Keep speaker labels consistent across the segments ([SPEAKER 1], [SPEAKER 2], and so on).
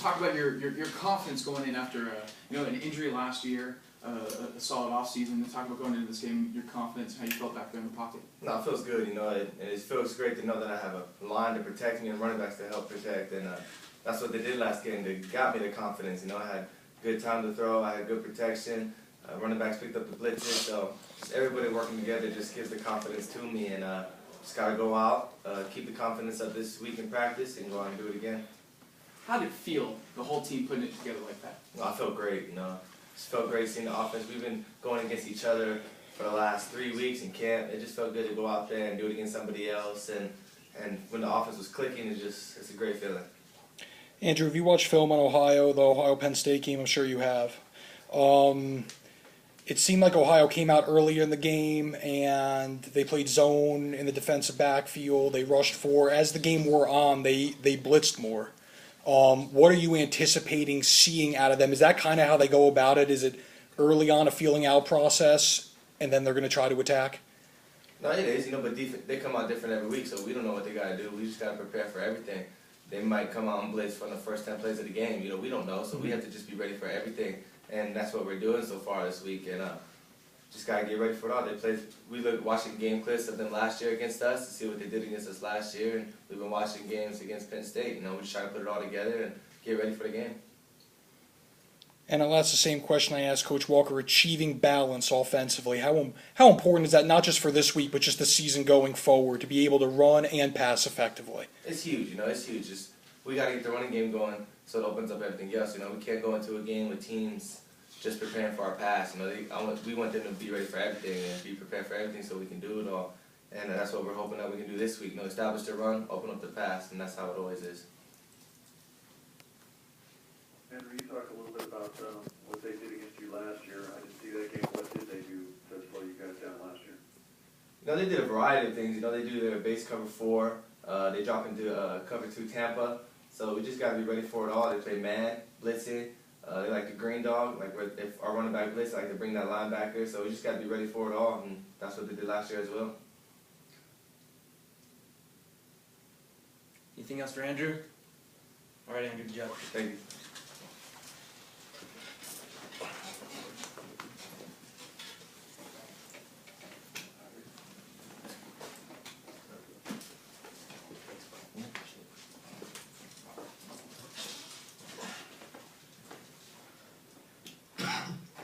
[SPEAKER 1] talk about your confidence going in after an injury last year, a solid offseason. Talk about going into this game, your confidence, how you felt back there in the pocket.
[SPEAKER 2] No, it feels good, and it feels great to know that I have a line to protect me and running backs to help protect, and that's what they did last game. They got me the confidence. I had good time to throw, I had good protection, running backs picked up the blitzes, so just everybody working together just gives the confidence to me, and just got to go out, keep the confidence up this week in practice, and go out and do it again.
[SPEAKER 1] How did it feel, the whole team putting it together like that?
[SPEAKER 2] No, I felt great, Just felt great seeing the offense. We've been going against each other for the last 3 weeks in camp. It just felt good to go out there and do it against somebody else, and when the offense was clicking, it's a great feeling.
[SPEAKER 3] Andrew, have you watched film on Ohio, the Ohio-Penn State game? I'm sure you have. It seemed like Ohio came out earlier in the game, and they played zone in the defensive backfield. They rushed four. As the game wore on, they blitzed more. What are you anticipating seeing out of them? Is that kind of how they go about it? Is it early on a feeling out process, and then they're going to try to attack?
[SPEAKER 2] No, it is, but they come out different every week, so we don't know what they got to do. We just got to prepare for everything. They might come out and blitz from the first 10 plays of the game. We don't know, so we have to just be ready for everything. And that's what we're doing so far this week, and just gotta get ready for it all. We look watching game clips of them last year against us to see what they did against us last year, and we've been watching games against Penn State. We're just trying to put it all together and get ready for the game.
[SPEAKER 3] And I'll ask the same question I asked Coach Walker: achieving balance offensively. How important is that, not just for this week, but just the season going forward, to be able to run and pass effectively?
[SPEAKER 2] It's huge. It's huge. We gotta get the running game going, so it opens up everything else. We can't go into a game with teams just preparing for our pass. We want them to be ready for everything and be prepared for everything so we can do it all. And that's what we're hoping that we can do this week. Establish the run, open up the pass, and that's how it always is.
[SPEAKER 4] Andrew, you talk a little bit about what they did against you last year. I didn't see that game. What did they do to slow you guys down last year?
[SPEAKER 2] They did a variety of things. They do their base cover 4. They drop into cover 2 Tampa. So we just got to be ready for it all. They play man, blitzing. They like the green dog. If our running back blitz, they like to bring that linebacker. So we just got to be ready for it all, and that's what they did last year as well.
[SPEAKER 5] Anything else for Andrew? All right, Andrew, good job.
[SPEAKER 2] Thank you.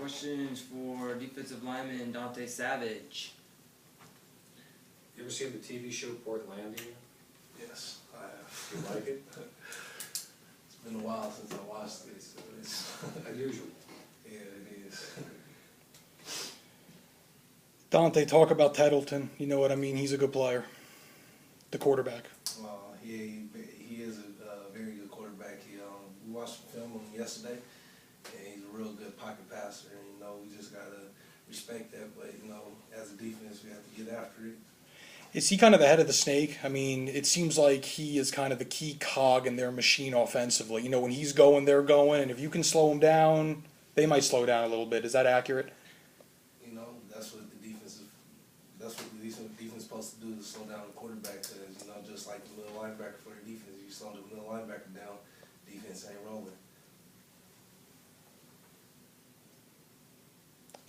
[SPEAKER 5] Questions for defensive lineman Dante Savage.
[SPEAKER 6] You ever seen the TV show Portlandia?
[SPEAKER 7] Yes, I have. You like it? It's been a while since I watched it, so it's
[SPEAKER 6] Unusual.
[SPEAKER 7] yeah, it is.
[SPEAKER 3] Dante, talk about Tettleton. You know what I mean? He's a good player. The quarterback.
[SPEAKER 7] He is a very good quarterback. We watched the film on him yesterday, and he's a real good pocket passer. And we just gotta respect that. But as a defense, we have to get after it.
[SPEAKER 3] Is he kind of the head of the snake? I mean, it seems like he is kind of the key cog in their machine offensively. When he's going, they're going, and if you can slow him down, they might slow down a little bit. Is that accurate?
[SPEAKER 7] That's what the defense is. That's what the defense is supposed to do, is slow down the quarterback. Because just like the middle linebacker for the defense, if you slow the middle linebacker down, defense ain't rolling.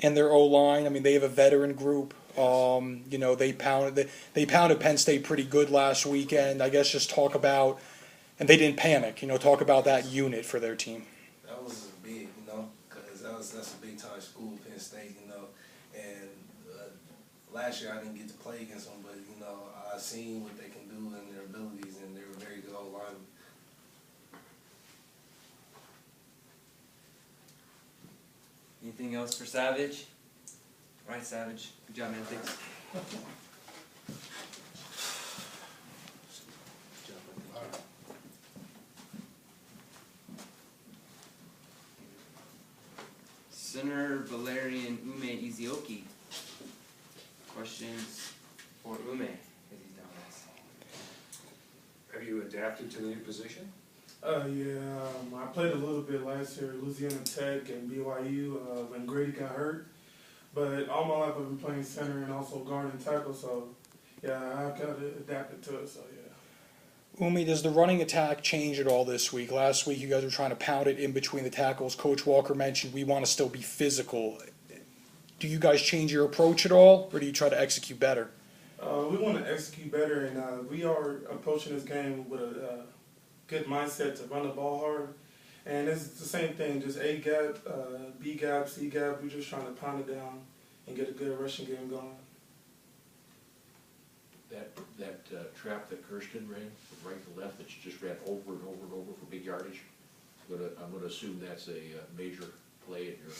[SPEAKER 3] And their O-line, I mean, they have a veteran group. They pounded Penn State pretty good last weekend. I guess just talk about, and they didn't panic. Talk about that unit for their team.
[SPEAKER 7] That was big, because that's a big time school, Penn State, and last year I didn't get to play against them, but I seen what they can do and their abilities, and they were very good O-line.
[SPEAKER 5] Anything else for Savage? All right, Savage. Good job, man. Thanks. Center Valerian Ume Izioki. Questions for Ume as he's down
[SPEAKER 6] Have you adapted to the new position?
[SPEAKER 8] I played a little bit last year at Louisiana Tech and BYU when Grady got hurt. But all my life I've been playing center and also guard and tackle, so yeah, I've got to adapt to it, so yeah.
[SPEAKER 3] Umi, does the running attack change at all this week? Last week, you guys were trying to pound it in between the tackles. Coach Walker mentioned we want to still be physical. Do you guys change your approach at all, or do you try to execute better?
[SPEAKER 8] We want to execute better, and we are approaching this game with a good mindset to run the ball hard. And it's the same thing, just A gap, B gap, C gap. We're just trying to pound it down and get a good rushing game going.
[SPEAKER 9] That trap that Kirsten ran from right to left that she just ran over and over and over for big yardage, I'm gonna assume that's a major play in your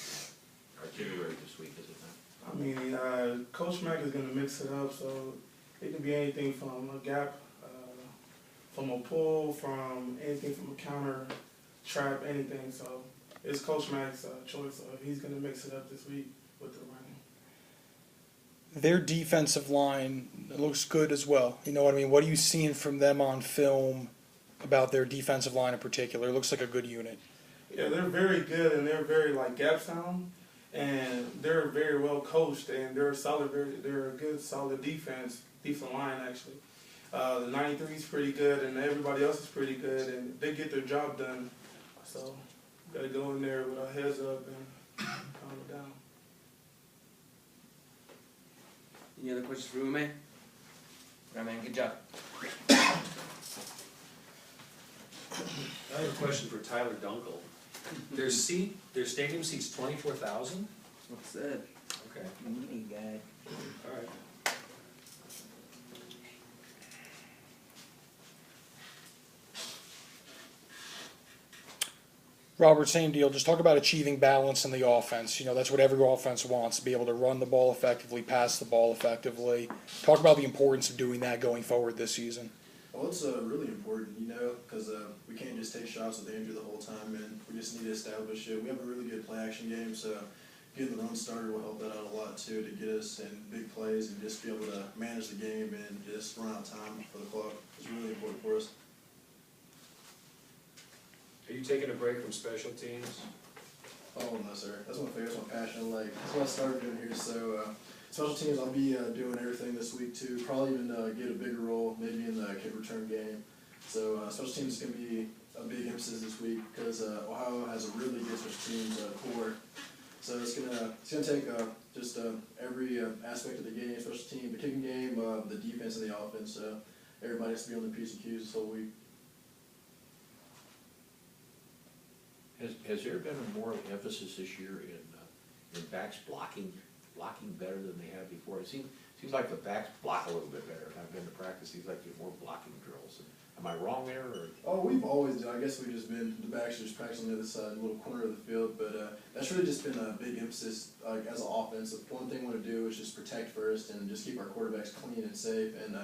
[SPEAKER 9] itinerary this week, is it not?
[SPEAKER 8] I mean, Coach Mack is going to mix it up, so it can be anything from a gap, from a pull, from anything from a counter, trap, anything. So it's Coach Mack's choice. So he's going to mix it up this week with the running.
[SPEAKER 3] Their defensive line looks good as well. You know what I mean? What are you seeing from them on film about their defensive line in particular? It looks like a good unit.
[SPEAKER 8] Yeah, they're very good, and they're very gap sound, and they're very well coached, and they're solid. They're a good, solid defensive line actually. The 93 is pretty good, and everybody else is pretty good, and they get their job done. So, got to go in there with our heads up and calm it down.
[SPEAKER 5] Any other questions for Ume? Right, man, good job.
[SPEAKER 6] I have a question for Tyler Dunkel. Their stadium seats 24,000?
[SPEAKER 5] What's that?
[SPEAKER 6] Okay,
[SPEAKER 5] Meaty guy.
[SPEAKER 6] all right.
[SPEAKER 3] Robert, same deal. Just talk about achieving balance in the offense. You know, that's what every offense wants, to be able to run the ball effectively, pass the ball effectively. Talk about the importance of doing that going forward this season.
[SPEAKER 10] Well, it's really important, you know, because we can't just take shots with Andrew the whole time, and we just need to establish it. We have a really good play-action game, so getting the run started will help that out a lot, too, to get us in big plays and just be able to manage the game and just run out time for the clock. It's really important for us.
[SPEAKER 6] Are you taking a break from special teams?
[SPEAKER 10] Oh, no, sir. That's my favorite, that's my passion. Like, that's what I started doing here, so special teams, I'll be doing everything this week, too. Probably even get a bigger role, maybe in the kick return game. So special teams is going to be a big emphasis this week because Ohio has a really good special teams core. So it's gonna take just every aspect of the game, special team, the kicking game, the defense, and the offense. So everybody has to be on the P's and Q's this whole week.
[SPEAKER 9] Has there been a more emphasis this year in backs blocking better than they have before? It seems like the backs block a little bit better. I've been to practice, seems like there's more blocking drills. Am I wrong there? Or?
[SPEAKER 10] Oh, we've always done. I guess we've just been, the backs just practice on the other side, a little corner of the field, but that's really just been a big emphasis as an offense. The one thing we want to do is just protect first and just keep our quarterbacks clean and safe. And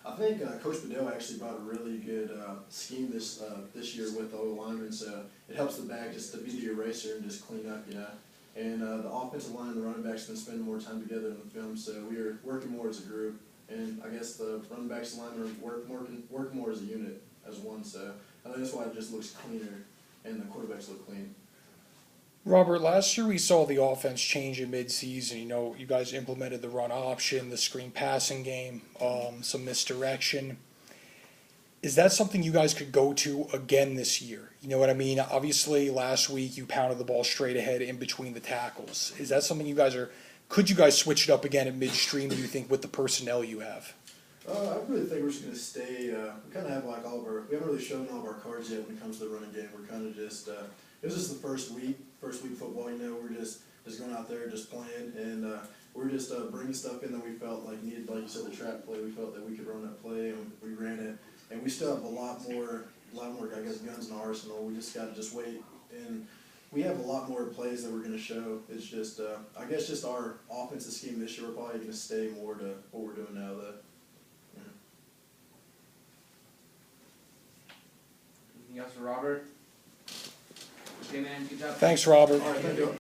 [SPEAKER 10] I think Coach Bedell actually brought a really good scheme this year with the O-linemen, so it helps the back just to be the eraser and just clean up, you know. And the offensive line and the running backs have been spending more time together in the film, so we are working more as a group. And I guess the running backs and linemen work more as a unit, as one, so I think that's why it just looks cleaner and the quarterbacks look clean.
[SPEAKER 3] Robert, last year we saw the offense change in midseason. You know, you guys implemented the run option, the screen passing game, some misdirection. Is that something you guys could go to again this year? You know what I mean? Obviously, last week you pounded the ball straight ahead in between the tackles. Is that something you guys are? Could you guys switch it up again at midstream, do you think, with the personnel you have?
[SPEAKER 10] I really think we're just going to stay, we kind of have like we haven't really shown all of our cards yet when it comes to the running game. We're kind of just, it was just the first week football, you know, we're just going out there, just playing, and we're just bringing stuff in that we felt like needed, like you said, the trap play. We felt that we could run that play, and we ran it. And we still have a lot more, I guess, guns in our arsenal. We just got to just wait, and we have a lot more plays that we're going to show. It's just, I guess, just our offensive scheme this year. We're probably going to stay more to what we're doing now, though.
[SPEAKER 5] Anything else for Robert? Okay, man, good job.
[SPEAKER 3] Thanks, Robert.
[SPEAKER 10] All right, thank you.